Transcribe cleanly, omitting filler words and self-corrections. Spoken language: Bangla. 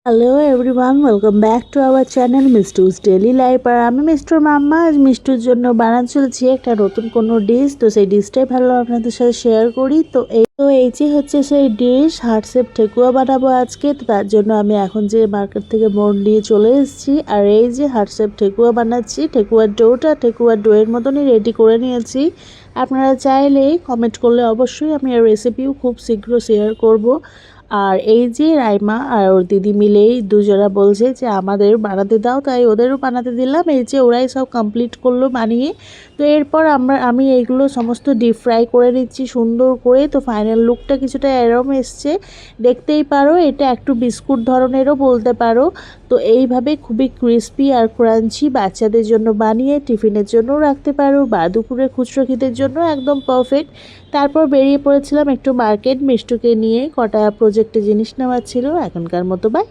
Hello everyone, welcome back to our channel Mistu's daily life. আর আমি মিস্টুর মাম্মা আজ মিষ্টুর জন্য বানাতে চলেছি একটা নতুন কোনো ডিশ। তো সেই ডিশটাই ভালো আপনাদের সাথে শেয়ার করি। তো এই যে হচ্ছে সেই ডিশ, হার্ট শেপ ঠেকুয়া বানাবো আজকে। তো তার জন্য আমি এখন যে মার্কেট থেকে মোড় নিয়ে চলে এসেছি। আর এই যে হার্ট শেপ ঠেকুয়া বানাচ্ছি, ঠেকুয়ার ডোয়ের মতনই রেডি করে নিয়েছি। আপনারা চাইলে কমেন্ট করলে অবশ্যই আমি এই রেসিপিও খুব শীঘ্র শেয়ার করব। আর এই যে রাইমা আর ওর দিদি মিলেই দুজনা বলছে যে আমাদের বানাতে দাও, তাই ওদেরও বানাতে দিলাম। এই যে ওরাই সব কমপ্লিট করলো বানিয়ে। তো এরপর আমি এইগুলো সমস্ত ডিপ ফ্রাই করে নিচ্ছি সুন্দর করে। তো ফাইনাল লুকটা কিছুটা এরম এসছে, দেখতেই পারো। এটা একটু বিস্কুট ধরনেরও বলতে পারো। তো এইভাবে খুবই ক্রিস্পি আর ক্রাঞ্চি বাচ্চাদের জন্য বানিয়ে টিফিনের জন্যও রাখতে পারো, বা দুপুরে খুচরো খিদের জন্য একদম পারফেক্ট। তারপর বেরিয়ে পড়েছিলাম একটু মার্কেট, মিষ্টুকে নিয়ে কটা প্রজেক্টে জিনিস নেওয়ার ছিল। এখনকার মতো বাই।